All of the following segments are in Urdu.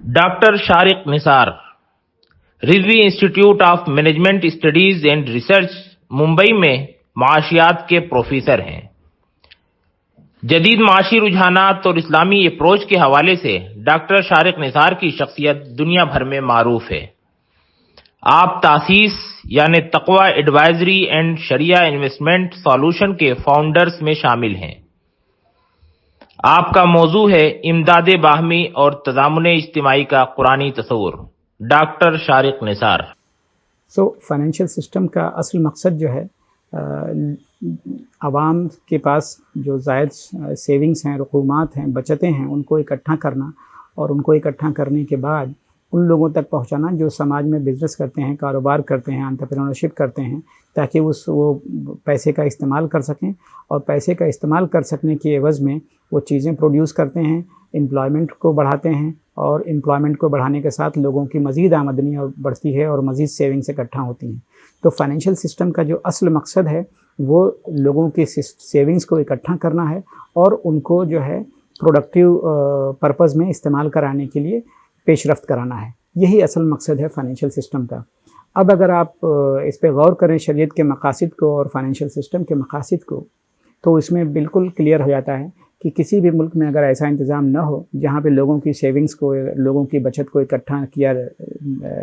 Doctor Shariq Nisar, Rizvi institute of management studies and research, Mumbai میں معاشیات کے پروفیسر ہیں۔ جدید معاشی رجحانات اور اسلامی اپروچ کے حوالے سے ڈاکٹر شارق نثار کی شخصیت دنیا بھر میں معروف ہے۔ آپ تاسیس یعنی تقوی advisory and Shariah investment solution کے فاؤنڈرز میں شامل ہیں۔ آپ کا موضوع ہے امداد باہمی اور تضامن اجتماعی کا قرآنی تصور۔ ڈاکٹر شارق نثار۔ فائنینشیل سسٹم کا اصل مقصد جو ہے عوام کے پاس جو زائد سیونگز ہیں، رقومات ہیں، بچتیں ہیں، ان کو اکٹھا کرنا، اور ان کو اکٹھا کرنے کے بعد ان لوگوں تک پہنچانا جو سماج میں بزنس کرتے ہیں، کاروبار کرتے ہیں، انٹرپرینورشپ کرتے ہیں، تاکہ وہ پیسے کا استعمال کر سکیں، اور پیسے کا استعمال کر سکنے کی عوض میں وہ چیزیں پروڈیوس کرتے ہیں، امپلائمنٹ کو بڑھاتے ہیں، اور امپلائمنٹ کو بڑھانے کے ساتھ لوگوں کی مزید آمدنی بڑھتی ہے اور مزید سیونگز اکٹھا ہوتی ہیں۔ تو فائنینشیل سسٹم کا جو اصل مقصد ہے وہ لوگوں کی سیونگز کو اکٹھا کرنا ہے اور ان کو جو ہے پروڈکٹیو پرپز میں استعمال کرانے کے لیے پیش رفت کرانا ہے۔ یہی اصل مقصد ہے فائنینشیل سسٹم کا۔ اب اگر آپ اس پہ غور کریں شریعت کے مقاصد کو اور فائنینشیل سسٹم کے مقاصد کو، تو اس میں بالکل کلیئر ہو جاتا ہے کہ کسی بھی ملک میں اگر ایسا انتظام نہ ہو جہاں پہ لوگوں کی سیونگز کو، لوگوں کی بچت کو اکٹھا کیا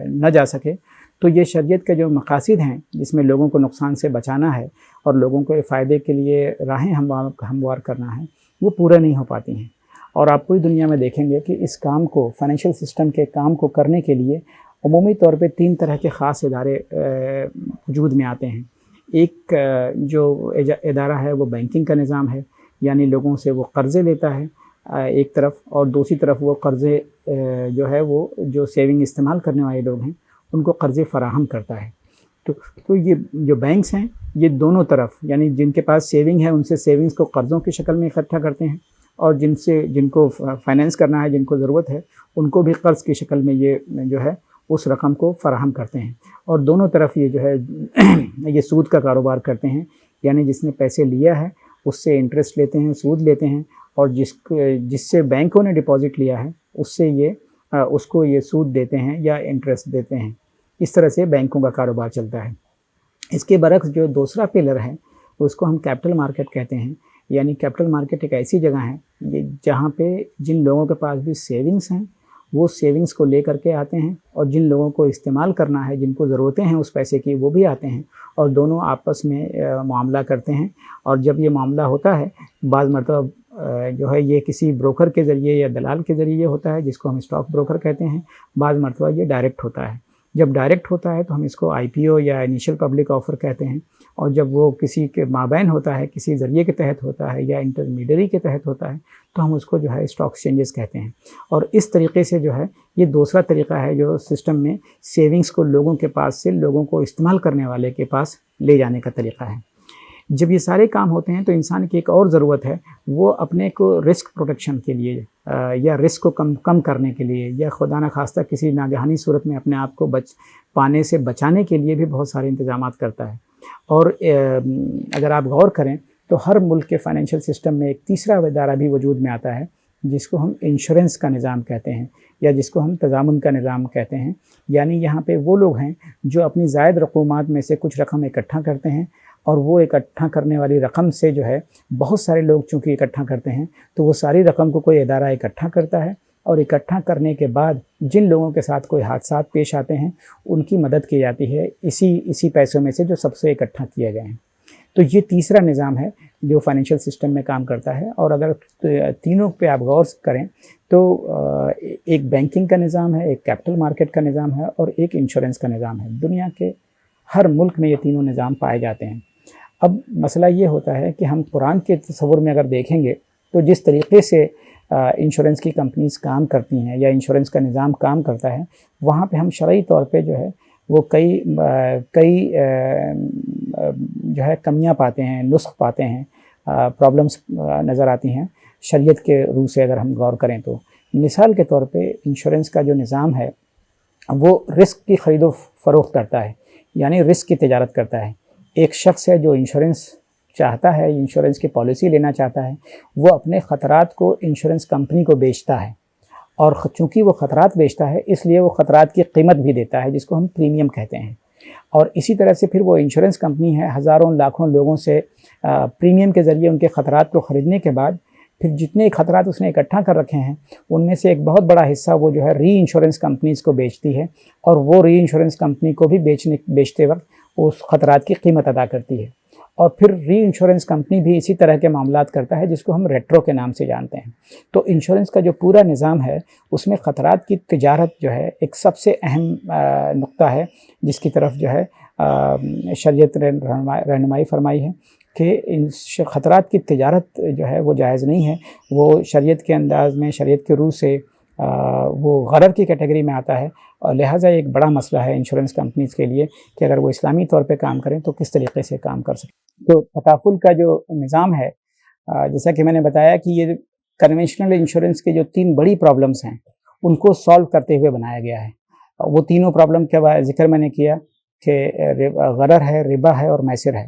نہ جا سکے، تو یہ شریعت کے جو مقاصد ہیں جس میں لوگوں کو نقصان سے بچانا ہے اور لوگوں کو فائدے کے لیے راہیں ہموار کرنا ہے، وہ پورے نہیں ہو پاتی ہیں۔ اور آپ پوری دنیا میں دیکھیں گے کہ اس کام کو، فائنینشیل سسٹم کے کام کو کرنے کے لیے عمومی طور پہ 3 طرح کے خاص ادارے وجود میں آتے ہیں۔ ایک جو ادارہ ہے وہ بینکنگ کا نظام ہے، یعنی لوگوں سے وہ قرضے لیتا ہے ایک طرف، اور دوسری طرف وہ قرضے جو ہے وہ جو سیونگ استعمال کرنے والے لوگ ہیں ان کو قرضے فراہم کرتا ہے۔ تو یہ جو بینکس ہیں یہ دونوں طرف، یعنی جن کے پاس سیونگ ہے ان سے سیونگز کو قرضوں کی شکل میں اکٹھا کرتے ہیں، اور جن کو فائنینس کرنا ہے، جن کو ضرورت ہے، ان کو بھی قرض کی شکل میں یہ جو ہے اس رقم کو فراہم کرتے ہیں۔ اور دونوں طرف یہ جو ہے یہ سود کا کاروبار کرتے ہیں، یعنی جس نے پیسے لیا ہے اس سے انٹرسٹ لیتے ہیں، سود لیتے ہیں، اور جس سے بینکوں نے ڈپازٹ لیا ہے اس کو یہ سود دیتے ہیں یا انٹرسٹ دیتے ہیں۔ اس طرح سے بینکوں کا کاروبار چلتا ہے۔ اس کے برعکس جو دوسرا پلر ہے اس کو ہم کیپٹل مارکیٹ کہتے ہیں، یعنی کیپٹل مارکیٹ ایک ایسی جگہ ہے جہاں پہ جن لوگوں کے پاس بھی سیونگز ہیں وہ سیونگز کو لے کر کے آتے ہیں، اور جن لوگوں کو استعمال کرنا ہے، جن کو ضرورتیں ہیں اس پیسے کی، وہ بھی آتے ہیں، اور دونوں آپس میں معاملہ کرتے ہیں۔ اور جب یہ معاملہ ہوتا ہے بعض مرتبہ جو ہے یہ کسی بروکر کے ذریعے یا دلال کے ذریعے ہوتا ہے جس کو ہم اسٹاک بروکر کہتے ہیں، بعض مرتبہ یہ ڈائریکٹ ہوتا ہے۔ جب ڈائریکٹ ہوتا ہے تو ہم اس کو IPO یا انیشل پبلک آفر کہتے ہیں، اور جب وہ کسی کے مابین ہوتا ہے، کسی ذریعے کے تحت ہوتا ہے یا انٹرمیڈیری کے تحت ہوتا ہے، تو ہم اس کو جو ہے اسٹاک ایکسچینجز کہتے ہیں۔ اور اس طریقے سے جو ہے یہ دوسرا طریقہ ہے جو سسٹم میں سیونگز کو لوگوں کے پاس سے لوگوں کو استعمال کرنے والے کے پاس لے جانے کا طریقہ ہے۔ جب یہ سارے کام ہوتے ہیں تو انسان کی ایک اور ضرورت ہے، وہ اپنے کو رسک پروٹیکشن کے لیے یا رسک کو کم کرنے کے لیے، یا خدا نخواستہ کسی ناگہانی صورت میں اپنے آپ کو پانے سے بچانے کے لیے بھی بہت سارے انتظامات کرتا ہے۔ اور اگر آپ غور کریں تو ہر ملک کے فائنینشیل سسٹم میں ایک تیسرا ادارہ بھی وجود میں آتا ہے جس کو ہم انشورنس کا نظام کہتے ہیں، یا جس کو ہم تضامن کا نظام کہتے ہیں۔ یعنی یہاں پہ وہ لوگ ہیں جو اپنی زائد رقومات میں سے کچھ رقم اکٹھا کرتے ہیں، اور وہ اکٹھا کرنے والی رقم سے جو ہے بہت سارے لوگ چونکہ اکٹھا کرتے ہیں تو وہ ساری رقم کو کوئی ادارہ اکٹھا کرتا ہے، اور اکٹھا کرنے کے بعد جن لوگوں کے ساتھ کوئی حادثات پیش آتے ہیں ان کی مدد کی جاتی ہے اسی پیسوں میں سے جو سب سے اکٹھا کیے گئے ہیں۔ تو یہ تیسرا نظام ہے جو فائنینشیل سسٹم میں کام کرتا ہے۔ اور اگر تینوں پہ آپ غور کریں تو ایک بینکنگ کا نظام ہے، ایک کیپٹل مارکیٹ کا نظام ہے، اور ایک انشورنس کا نظام ہے۔ دنیا کے ہر ملک میں یہ تینوں نظام پائے جاتے ہیں۔ اب مسئلہ یہ ہوتا ہے کہ ہم قرآن کے تصور میں اگر دیکھیں گے تو جس طریقے سے انشورنس کی کمپنیز کام کرتی ہیں یا انشورنس کا نظام کام کرتا ہے، وہاں پہ ہم شرعی طور پہ جو ہے وہ کئی جو ہے کمیاں پاتے ہیں، نسخ پاتے ہیں، پرابلمس نظر آتی ہیں شریعت کے روح سے اگر ہم غور کریں تو۔ مثال کے طور پہ انشورنس کا جو نظام ہے وہ رسک کی خرید و فروخت کرتا ہے، یعنی رسک کی تجارت کرتا ہے۔ ایک شخص ہے جو انشورنس چاہتا ہے، انشورنس کی پالیسی لینا چاہتا ہے، وہ اپنے خطرات کو انشورنس کمپنی کو بیچتا ہے، اور چونکہ وہ خطرات بیچتا ہے اس لیے وہ خطرات کی قیمت بھی دیتا ہے، جس کو ہم پریمیم کہتے ہیں۔ اور اسی طرح سے پھر وہ انشورنس کمپنی ہے، ہزاروں لاکھوں لوگوں سے پریمیم کے ذریعے ان کے خطرات کو خریدنے کے بعد پھر جتنے خطرات اس نے اکٹھا کر رکھے ہیں ان میں سے ایک بہت بڑا حصہ وہ جو ہے ری انشورنس کمپنیز کو بیچتی ہے، اور وہ ری انشورنس کمپنی کو بھی بیچتے وقت اس خطرات کی قیمت ادا کرتی ہے۔ اور پھر ری انشورنس کمپنی بھی اسی طرح کے معاملات کرتا ہے جس کو ہم ریٹرو کے نام سے جانتے ہیں۔ تو انشورنس کا جو پورا نظام ہے اس میں خطرات کی تجارت جو ہے ایک سب سے اہم نقطہ ہے، جس کی طرف جو ہے شریعت نے رہنمائی فرمائی ہے کہ ان خطرات کی تجارت جو ہے وہ جائز نہیں ہے۔ وہ شریعت کے انداز میں، شریعت کے روح سے وہ غرر کی کیٹیگری میں آتا ہے، اور لہٰذا ایک بڑا مسئلہ ہے انشورنس کمپنیز کے لیے کہ اگر وہ اسلامی طور پہ کام کریں تو کس طریقے سے کام کر سکیں۔ تو تکافل کا جو نظام ہے، جیسا کہ میں نے بتایا کہ یہ کنونشنل انشورنس کے جو 3 بڑی پرابلمس ہیں ان کو سالو کرتے ہوئے بنایا گیا ہے۔ وہ تینوں پرابلم کا ذکر میں نے کیا کہ غرر ہے، ربا ہے اور میسر ہے۔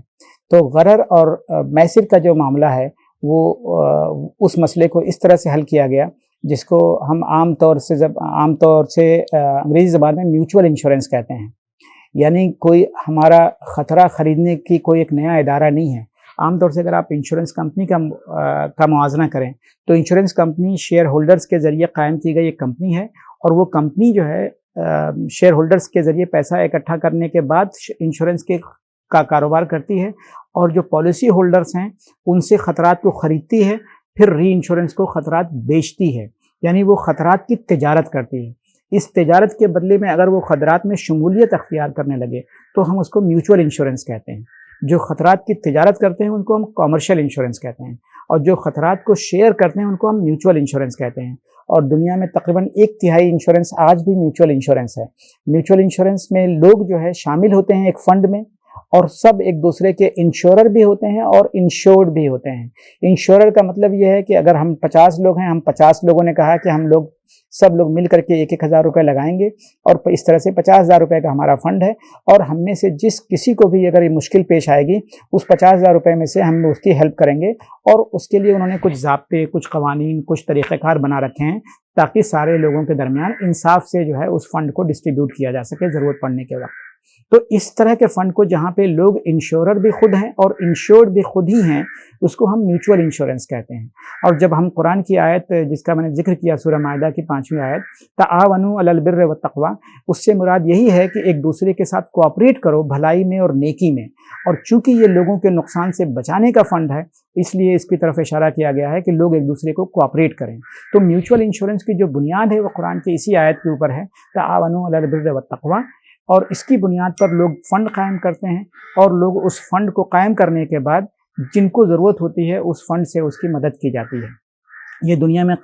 تو غرر اور میسر کا جو معاملہ ہے وہ اس مسئلے کو اس طرح سے حل کیا گیا جس کو ہم عام طور سے انگریزی زبان میں میوچول انشورنس کہتے ہیں۔ یعنی کوئی ہمارا خطرہ خریدنے کی کوئی ایک نیا ادارہ نہیں ہے۔ عام طور سے اگر آپ انشورنس کمپنی کا موازنہ کریں تو انشورنس کمپنی شیئر ہولڈرز کے ذریعے قائم کی گئی ایک کمپنی ہے، اور وہ کمپنی جو ہے شیئر ہولڈرز کے ذریعے پیسہ اکٹھا کرنے کے بعد انشورنس کا کاروبار کرتی ہے، اور جو پالیسی ہولڈرز ہیں ان سے خطرات کو خریدتی ہے، پھر ری انشورنس کو خطرات بیچتی ہے، یعنی وہ خطرات کی تجارت کرتی ہے۔ اس تجارت کے بدلے میں اگر وہ خطرات میں شمولیت اختیار کرنے لگے تو ہم اس کو میوچول انشورنس کہتے ہیں۔ جو خطرات کی تجارت کرتے ہیں ان کو ہم کامرشل انشورنس کہتے ہیں، اور جو خطرات کو شیئر کرتے ہیں ان کو ہم میوچول انشورنس کہتے ہیں۔ اور دنیا میں تقریباً 1/3 انشورنس آج بھی میوچول انشورنس ہے۔ میوچول انشورنس میں لوگ جو ہے شامل ہوتے ہیں ایک فنڈ میں، اور سب ایک دوسرے کے انشورر بھی ہوتے ہیں اور انشورڈ بھی ہوتے ہیں۔ انشورر کا مطلب یہ ہے کہ اگر ہم 50 لوگ ہیں، ہم 50 لوگوں نے کہا کہ ہم لوگ سب لوگ مل کر کے 1,000 روپے لگائیں گے، اور اس طرح سے 50,000 روپے کا ہمارا فنڈ ہے، اور ہم میں سے جس کسی کو بھی اگر یہ مشکل پیش آئے گی اس 50,000 روپے میں سے ہم اس کی ہیلپ کریں گے، اور اس کے لیے انہوں نے کچھ ضابطے، کچھ قوانین، کچھ طریقہ کار بنا رکھے ہیں تاکہ سارے لوگوں کے درمیان انصاف سے جو ہے اس فنڈ کو ڈسٹریبیوٹ کیا جا سکے ضرورت پڑنے کے وقت۔ تو اس طرح کے فنڈ کو جہاں پہ لوگ انشورر بھی خود ہیں اور انشورڈ بھی خود ہی ہیں، اس کو ہم میوچول انشورنس کہتے ہیں۔ اور جب ہم قرآن کی آیت جس کا میں نے ذکر کیا سورہ مائدہ کی 5ویں آیت، تعاونوا علی البر والتقوی، اس سے مراد یہی ہے کہ ایک دوسرے کے ساتھ کوآپریٹ کرو بھلائی میں اور نیکی میں۔ اور چونکہ یہ لوگوں کے نقصان سے بچانے کا فنڈ ہے اس لیے اس کی طرف اشارہ کیا گیا ہے کہ لوگ ایک دوسرے کو کوآپریٹ کریں۔ تو میوچول انشورنس کی جو بنیاد ہے وہ قرآن کی اسی آیت کے اوپر ہے، تعاونوا علی البر والتقوی، اور اس کی بنیاد پر لوگ فنڈ قائم کرتے ہیں، اور لوگ اس فنڈ کو قائم کرنے کے بعد جن کو ضرورت ہوتی ہے اس فنڈ سے اس کی مدد کی جاتی ہے۔ یہ دنیا میں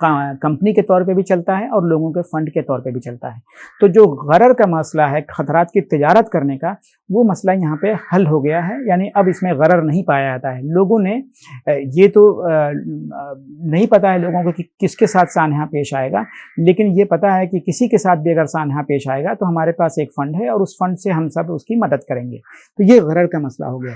کمپنی کے طور پہ بھی چلتا ہے اور لوگوں کے فنڈ کے طور پہ بھی چلتا ہے۔ تو جو غرر کا مسئلہ ہے، خطرات کی تجارت کرنے کا، وہ مسئلہ یہاں پہ حل ہو گیا ہے، یعنی اب اس میں غرر نہیں پایا جاتا ہے۔ لوگوں نے یہ تو نہیں پتا ہے لوگوں کو کہ کس کے ساتھ سانحہ پیش آئے گا، لیکن یہ پتا ہے کہ کسی کے ساتھ بھی اگر سانحہ پیش آئے گا تو ہمارے پاس ایک فنڈ ہے اور اس فنڈ سے ہم سب اس کی مدد کریں گے۔ تو یہ غرر کا مسئلہ ہو گیا۔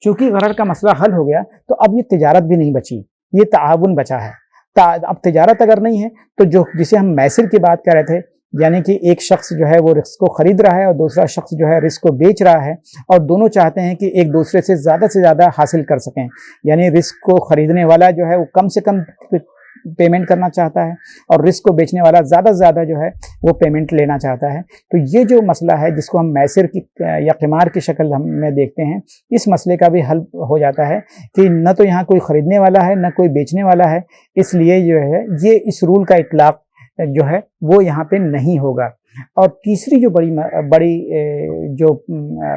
چونکہ غرر کا مسئلہ حل ہو گیا تو اب یہ تجارت بھی نہیں بچی، یہ تعاون بچا ہے۔ اب تجارت اگر نہیں ہے تو جسے ہم میسر کی بات کر رہے تھے، یعنی کہ ایک شخص جو ہے وہ رزق کو خرید رہا ہے اور دوسرا شخص جو ہے رزق کو بیچ رہا ہے، اور دونوں چاہتے ہیں کہ ایک دوسرے سے زیادہ حاصل کر سکیں، یعنی رزق کو خریدنے والا جو ہے وہ کم سے کم پیمنٹ کرنا چاہتا ہے اور رزق کو بیچنے والا زیادہ سے زیادہ جو ہے وہ پیمنٹ لینا چاہتا ہے۔ تو یہ جو مسئلہ ہے جس کو ہم میسر کی یا قمار کی شکل میں دیکھتے ہیں، اس مسئلے کا بھی حل ہو جاتا ہے کہ نہ تو یہاں کوئی خریدنے والا ہے نہ کوئی بیچنے والا ہے، اس لیے جو ہے یہ اس رول کا اطلاق جو ہے وہ یہاں پہ نہیں ہوگا۔ اور تیسری جو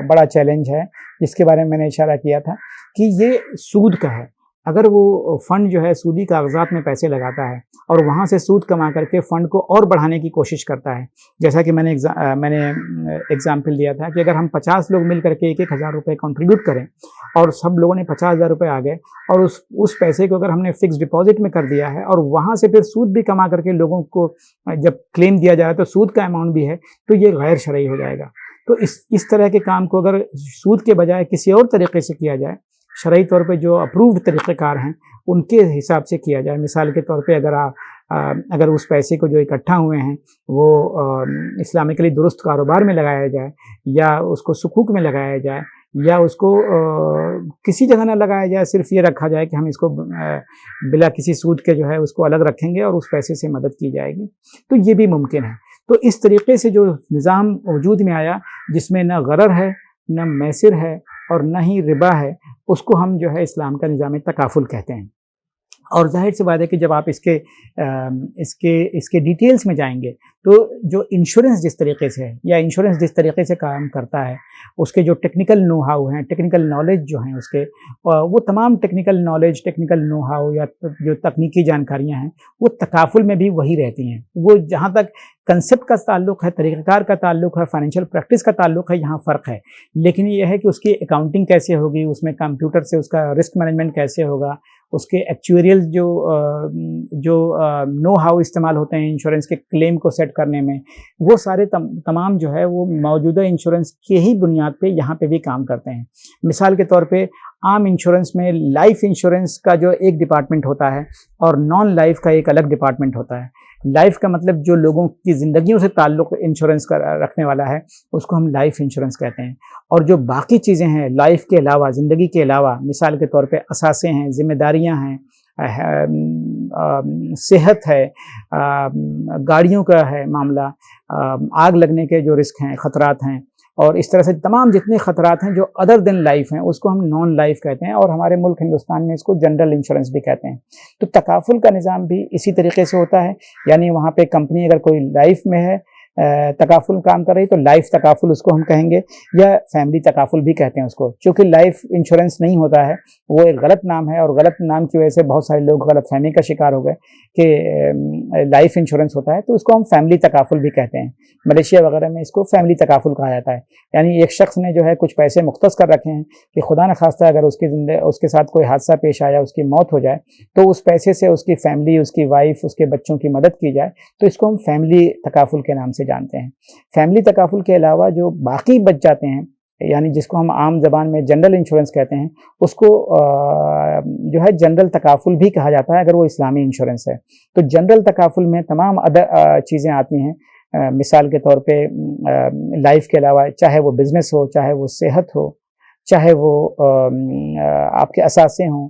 بڑا چیلنج ہے جس کے بارے میں نے اشارہ کیا تھا کہ یہ سود کا ہے۔ اگر وہ فنڈ جو ہے سودی کاغذات میں پیسے لگاتا ہے اور وہاں سے سود کما کر کے فنڈ کو اور بڑھانے کی کوشش کرتا ہے، جیسا کہ میں نے ایگزامپل دیا تھا کہ اگر ہم 50 لوگ مل کر کے 1,000 روپے کنٹریبیوٹ کریں اور سب لوگوں نے 50,000 روپے آ گئے، اور اس پیسے کو اگر ہم نے فکس ڈپازٹ میں کر دیا ہے اور وہاں سے پھر سود بھی کما کر کے لوگوں کو جب کلیم دیا جائے تو سود کا اماؤنٹ بھی ہے، تو یہ غیر شرعی ہو جائے گا۔ تو اس طرح کے کام کو اگر سود کے بجائے کسی اور طریقے سے کیا جائے، شرعی طور پہ جو اپرووڈ طریقہ کار ہیں ان کے حساب سے کیا جائے، مثال کے طور پہ اگر اگر اس پیسے کو جو اکٹھا ہوئے ہیں وہ اسلامکلی درست کاروبار میں لگایا جائے یا اس کو سکوک میں لگایا جائے یا اس کو کسی جگہ نہ لگایا جائے، صرف یہ رکھا جائے کہ ہم اس کو بلا کسی سود کے جو ہے اس کو الگ رکھیں گے اور اس پیسے سے مدد کی جائے گی، تو یہ بھی ممکن ہے۔ تو اس طریقے سے جو نظام وجود میں آیا جس میں نہ غرر ہے، نہ میسر ہے اور نہ ہی ربا ہے، اس کو ہم جو ہے اسلام کا نظام تکافل کہتے ہیں۔ اور ظاہر سی بات ہے کہ جب آپ اس کے ڈیٹیلز میں جائیں گے تو جو انشورنس جس طریقے سے ہے یا انشورنس جس طریقے سے کام کرتا ہے، اس کے جو ٹیکنیکل نو ہاؤ ہیں، ٹیکنیکل نالج جو ہیں اس کے، وہ تمام technical knowledge, technical know how یا جو تکنیکی جانکاریاں ہیں وہ تکافل میں بھی وہی رہتی ہیں۔ وہ جہاں تک کنسیپٹ کا تعلق ہے، طریقہ کار کا تعلق ہے، فائنینشیل پریکٹس کا تعلق ہے، یہاں فرق ہے، لیکن یہ ہے کہ اس کی اکاؤنٹنگ کیسے ہوگی، اس میں کمپیوٹر سے اس کا رسک مینجمنٹ کیسے ہوگا، اس کے ایکچوریل جو نو ہاؤ استعمال ہوتے ہیں انشورنس کے کلیم کو سیٹ کرنے میں، وہ سارے تمام جو ہے وہ موجودہ انشورنس کی ہی بنیاد پہ یہاں پہ بھی کام کرتے ہیں۔ مثال کے طور پہ عام انشورنس میں لائف انشورنس کا جو ایک ڈپارٹمنٹ ہوتا ہے اور نان لائف کا ایک الگ ڈپارٹمنٹ ہوتا ہے۔ لائف کا مطلب جو لوگوں کی زندگیوں سے تعلق انشورنس کا رکھنے والا ہے اس کو ہم لائف انشورنس کہتے ہیں، اور جو باقی چیزیں ہیں لائف کے علاوہ، زندگی کے علاوہ، مثال کے طور پہ اثاثے ہیں، ذمہ داریاں ہیں، صحت ہے، گاڑیوں کا ہے معاملہ، آگ لگنے کے جو رسک ہیں، خطرات ہیں، اور اس طرح سے تمام جتنے خطرات ہیں جو ادر دین لائف ہیں اس کو ہم نان لائف کہتے ہیں، اور ہمارے ملک ہندوستان میں اس کو جنرل انشورنس بھی کہتے ہیں۔ تو تکافل کا نظام بھی اسی طریقے سے ہوتا ہے، یعنی وہاں پہ کمپنی اگر کوئی لائف میں ہے تکافل کام کر رہی تو لائف تکافل اس کو ہم کہیں گے، یا فیملی تکافل بھی کہتے ہیں اس کو، چونکہ لائف انشورنس نہیں ہوتا ہے، وہ ایک غلط نام ہے، اور غلط نام کی وجہ سے بہت سارے لوگ غلط فہمی کا شکار ہو گئے کہ لائف انشورنس ہوتا ہے، تو اس کو ہم فیملی تکافل بھی کہتے ہیں۔ ملیشیا وغیرہ میں اس کو فیملی تکافل کہا جاتا ہے، یعنی ایک شخص نے جو ہے کچھ پیسے مختص کر رکھے ہیں کہ خدا نخواستہ اگر اس کے ساتھ کوئی حادثہ پیش آیا، اس کی موت ہو جائے، تو اس پیسے سے اس کی فیملی، اس کی وائف، اس کے بچوں کی مدد کی جائے، تو اس کو ہم فیملی تکافل کے نام سے جانتے ہیں۔ فیملی تکافل کے علاوہ جو باقی بچ جاتے ہیں، یعنی جس کو ہم عام زبان میں جنرل انشورنس کہتے ہیں، اس کو جو ہے جنرل تکافل بھی کہا جاتا ہے اگر وہ اسلامی انشورنس ہے۔ تو جنرل تکافل میں تمام چیزیں آتی ہیں، مثال کے طور پہ لائف کے علاوہ چاہے وہ بزنس ہو، چاہے وہ صحت ہو، چاہے وہ آپ کے اثاثے ہوں،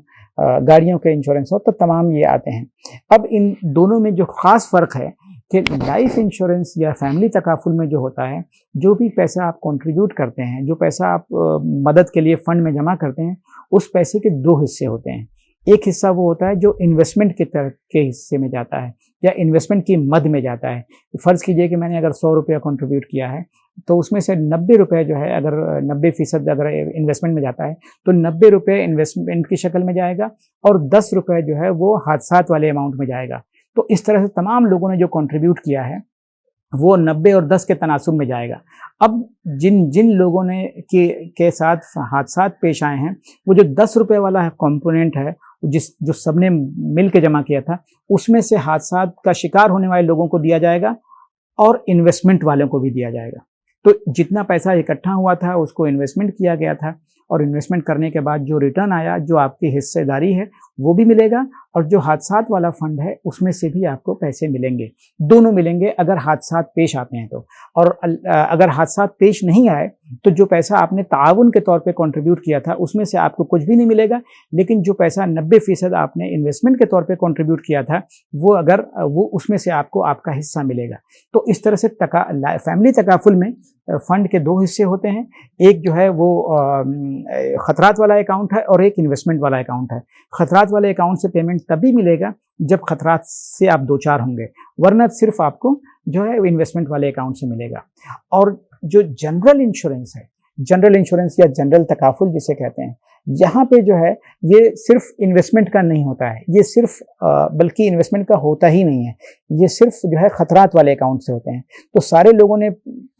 گاڑیوں کے انشورنس ہو، تو تمام یہ آتے ہیں۔ اب ان دونوں میں جو خاص فرق ہے کہ لائف انشورنس یا فیملی تکافل میں جو ہوتا ہے، جو بھی پیسہ آپ کنٹریبیوٹ کرتے ہیں، جو پیسہ آپ مدد کے لیے فنڈ میں جمع کرتے ہیں، اس پیسے کے دو حصے ہوتے ہیں۔ ایک حصہ وہ ہوتا ہے جو انویسٹمنٹ کے حصے میں جاتا ہے یا انویسٹمنٹ کی مد میں جاتا ہے۔ فرض کیجئے کہ میں نے اگر 100 روپیہ کنٹریبیوٹ کیا ہے تو اس میں سے 90 روپے جو ہے، اگر 90% اگر انویسٹمنٹ میں جاتا ہے تو 90 روپے انویسٹمنٹ کی شکل میں جائے گا اور 10 روپے جو ہے وہ حادثات والے اماؤنٹ میں جائے گا۔ تو اس طرح سے تمام لوگوں نے جو کنٹریبیوٹ کیا ہے وہ 90 اور 10 کے تناسب میں جائے گا۔ اب جن لوگوں نے کے ساتھ حادثات پیش آئے ہیں، وہ جو 10 روپے والا کمپوننٹ ہے جو سب نے مل کے جمع کیا تھا، اس میں سے حادثات کا شکار ہونے والے لوگوں کو دیا جائے گا اور انویسٹمنٹ والوں کو بھی دیا جائے گا۔ تو جتنا پیسہ اکٹھا ہوا تھا اس کو انویسٹمنٹ کیا گیا تھا، اور انویسٹمنٹ کرنے کے بعد جو ریٹرن آیا، جو آپ کی حصہ داری ہے، وہ بھی ملے گا، اور جو حادثات والا فنڈ ہے اس میں سے بھی آپ کو پیسے ملیں گے۔ دونوں ملیں گے اگر حادثات پیش آتے ہیں تو، اور اگر حادثات پیش نہیں آئے تو جو پیسہ آپ نے تعاون کے طور پہ کنٹریبیوٹ کیا تھا اس میں سے آپ کو کچھ بھی نہیں ملے گا، لیکن جو پیسہ 90% آپ نے انویسٹمنٹ کے طور پہ کنٹریبیوٹ کیا تھا وہ اس میں سے آپ کو آپ کا حصہ ملے گا۔ تو اس طرح سے فیملی تکافل میں فنڈ کے دو حصے ہوتے ہیں، ایک جو ہے وہ خطرات والا اکاؤنٹ ہے اور ایک انویسٹمنٹ والا اکاؤنٹ ہے۔ خطرات والے اکاؤنٹ سے پیمنٹ تبھی ملے گا جب خطرات سے آپ دوچار ہوں گے، ورنہ صرف آپ کو جو ہے انویسٹمنٹ والے اکاؤنٹ سے ملے گا۔ اور جو جنرل انشورنس ہے، جنرل انشورنس یا جنرل تکافل جسے کہتے ہیں، یہاں پہ جو ہے یہ صرف انویسٹمنٹ کا نہیں ہوتا ہے، یہ صرف بلکہ انویسٹمنٹ کا ہوتا ہی نہیں ہے، یہ صرف جو ہے خطرات والے اکاؤنٹ سے ہوتے ہیں۔ تو سارے لوگوں نے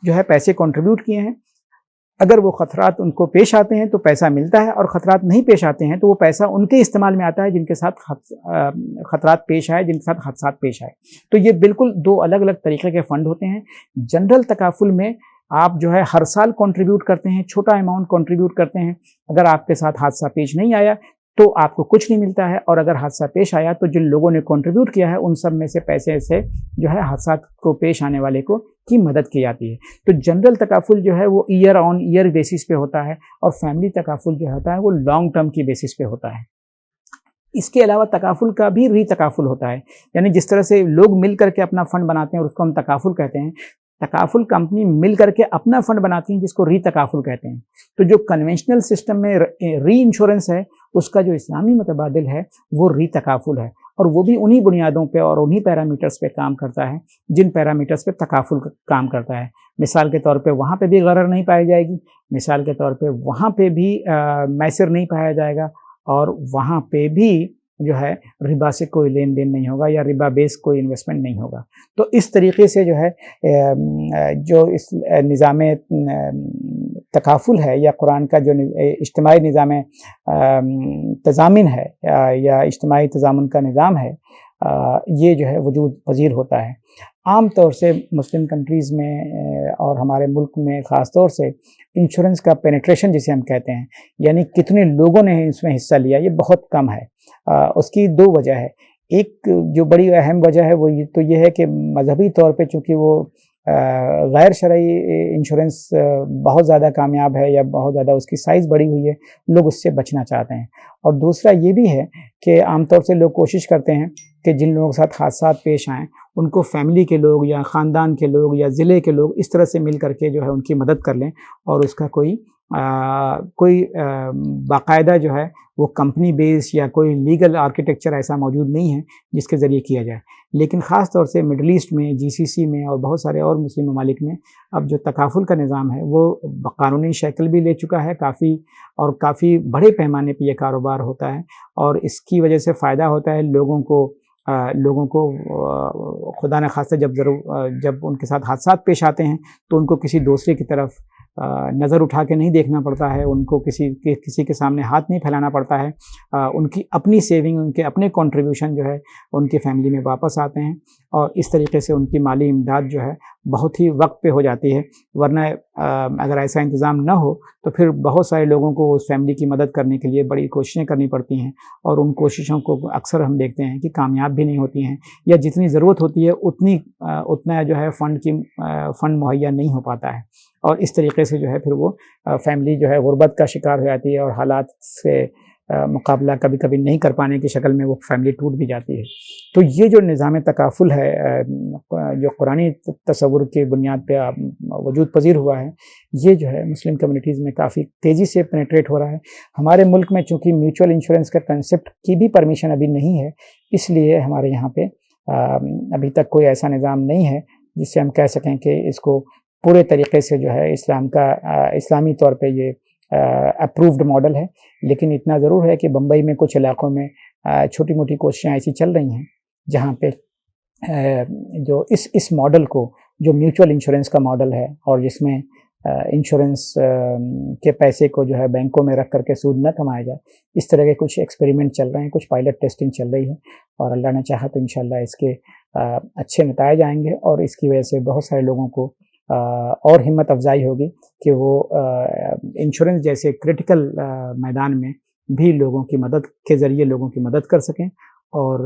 جو ہے پیسے کنٹریبیوٹ کیے ہیں، اگر وہ خطرات ان کو پیش آتے ہیں تو پیسہ ملتا ہے، اور خطرات نہیں پیش آتے ہیں تو وہ پیسہ ان کے استعمال میں آتا ہے جن کے ساتھ خطرات پیش آئے، جن کے ساتھ حادثات پیش آئے۔ تو یہ بالکل دو الگ الگ طریقے کے فنڈ ہوتے ہیں۔ جنرل تکافل میں آپ جو ہے ہر سال کنٹریبیوٹ کرتے ہیں، چھوٹا اماؤنٹ کنٹریبیوٹ کرتے ہیں، اگر آپ کے ساتھ حادثہ پیش نہیں آیا تو آپ کو کچھ نہیں ملتا ہے، اور اگر حادثہ پیش آیا تو جن لوگوں نے کنٹریبیوٹ کیا ہے ان سب میں سے پیسے سے جو ہے حادثات کو پیش آنے والے کو کی مدد کی جاتی ہے۔ تو جنرل تکافل جو ہے وہ ایئر آن ایئر بیسس پہ ہوتا ہے، اور فیملی تکافل جو ہوتا ہے وہ لانگ ٹرم کی بیسس پہ ہوتا ہے۔ اس کے علاوہ تکافل کا بھی ری تکافل ہوتا ہے، یعنی جس طرح سے لوگ مل کر کے اپنا فنڈ بناتے ہیں اور اس کو ہم تکافل کہتے ہیں، تکافل کمپنی مل کر کے اپنا فنڈ بناتی ہیں جس کو ری تکافل کہتے ہیں۔ تو جو کنونشنل سسٹم میں ری انشورنس ہے اس کا جو اسلامی متبادل ہے وہ ری تکافل ہے، اور وہ بھی انہی بنیادوں پہ اور انہی پیرامیٹرز پہ کام کرتا ہے جن پیرامیٹرز پہ تکافل کام کرتا ہے۔ مثال کے طور پہ وہاں پہ بھی غرر نہیں پائی جائے گی، مثال کے طور پہ وہاں پہ بھی میسر نہیں پایا جائے گا، اور وہاں پہ بھی جو ہے ربا سے کوئی لین دین نہیں ہوگا یا ربا بیس کوئی انویسٹمنٹ نہیں ہوگا۔ تو اس طریقے سے جو ہے جو اس نظام تکافل ہے یا قرآن کا جو اجتماعی نظام تضامن ہے یا اجتماعی تضامن کا نظام ہے، یہ جو ہے وجود پذیر ہوتا ہے۔ عام طور سے مسلم کنٹریز میں اور ہمارے ملک میں خاص طور سے انشورنس کا پینیٹریشن جسے ہم کہتے ہیں، یعنی کتنے لوگوں نے اس میں حصہ لیا، یہ بہت کم ہے۔ اس کی دو وجہ ہے۔ ایک جو بڑی اہم وجہ ہے وہ تو یہ ہے کہ مذہبی طور پہ چونکہ وہ غیر شرعی انشورنس بہت زیادہ کامیاب ہے یا بہت زیادہ اس کی سائز بڑی ہوئی ہے، لوگ اس سے بچنا چاہتے ہیں۔ اور دوسرا یہ بھی ہے کہ عام طور سے لوگ کوشش کرتے ہیں کہ جن لوگوں کے ساتھ حادثات پیش آئیں ان کو فیملی کے لوگ یا خاندان کے لوگ یا ضلع کے لوگ اس طرح سے مل کر کے جو ہے ان کی مدد کر لیں، اور اس کا کوئی باقاعدہ جو ہے وہ کمپنی بیس یا کوئی لیگل آرکیٹیکچر ایسا موجود نہیں ہے جس کے ذریعے کیا جائے۔ لیکن خاص طور سے مڈل ایسٹ میں، جی سی سی میں اور بہت سارے اور مسلم ممالک میں اب جو تکافل کا نظام ہے وہ قانونی شکل بھی لے چکا ہے کافی بڑے پیمانے پہ یہ کاروبار ہوتا ہے، اور اس کی وجہ سے فائدہ ہوتا ہے لوگوں کو خدا نخواستہ جب ان کے ساتھ حادثات پیش آتے ہیں تو ان کو کسی دوسرے کی طرف نظر اٹھا کے نہیں دیکھنا پڑتا ہے، ان کو کسی کے سامنے ہاتھ نہیں پھیلانا پڑتا ہے، ان کی اپنی سیونگ، ان کے اپنے کنٹریبیوشن جو ہے ان کی فیملی میں واپس آتے ہیں، اور اس طریقے سے ان کی مالی امداد جو ہے بہت ہی وقت پہ ہو جاتی ہے۔ ورنہ اگر ایسا انتظام نہ ہو تو پھر بہت سارے لوگوں کو اس فیملی کی مدد کرنے کے لیے بڑی کوششیں کرنی پڑتی ہیں، اور ان کوششوں کو اکثر ہم دیکھتے ہیں کہ کامیاب بھی نہیں ہوتی ہیں، یا جتنی ضرورت ہوتی ہے اتنا جو ہے فنڈ مہیا نہیں ہو پاتا ہے، اور اس طریقے سے جو ہے پھر وہ فیملی جو ہے غربت کا شکار ہو جاتی ہے، اور حالات سے مقابلہ کبھی کبھی نہیں کر پانے کی شکل میں وہ فیملی ٹوٹ بھی جاتی ہے۔ تو یہ جو نظام تکافل ہے جو قرآنی تصور کی بنیاد پہ وجود پذیر ہوا ہے، یہ جو ہے مسلم کمیونٹیز میں کافی تیزی سے پینیٹریٹ ہو رہا ہے۔ ہمارے ملک میں چونکہ میوچول انشورنس کا کنسیپٹ کی بھی پرمیشن ابھی نہیں ہے، اس لیے ہمارے یہاں پہ ابھی تک کوئی ایسا نظام نہیں ہے جس سے ہم کہہ سکیں کہ اس کو پورے طریقے سے جو ہے اسلامی طور پہ یہ اپرووڈ ماڈل ہے۔ لیکن اتنا ضرور ہے کہ بمبئی میں کچھ علاقوں میں چھوٹی موٹی کوششیں ایسی چل رہی ہیں جہاں پہ جو اس ماڈل کو، جو میوچول انشورنس کا ماڈل ہے اور جس میں انشورنس کے پیسے کو جو ہے بینکوں میں رکھ کر کے سود نہ کمایا جائے، اس طرح کے کچھ ایکسپیریمنٹ چل رہے ہیں، کچھ پائلٹ ٹیسٹنگ چل رہی ہے، اور اللہ نے چاہا تو انشاءاللہ اس کے اچھے نتائج آئیں گے، اور اس کی وجہ سے بہت سارے لوگوں کو اور ہمت افزائی ہوگی کہ وہ انشورنس جیسے کرٹیکل میدان میں بھی لوگوں کی مدد کے ذریعے لوگوں کی مدد کر سکیں، اور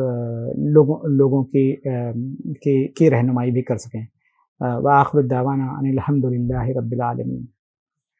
لوگوں کی رہنمائی بھی کر سکیں۔ وآخر الدعوانا ان الحمد للہ رب العالمین۔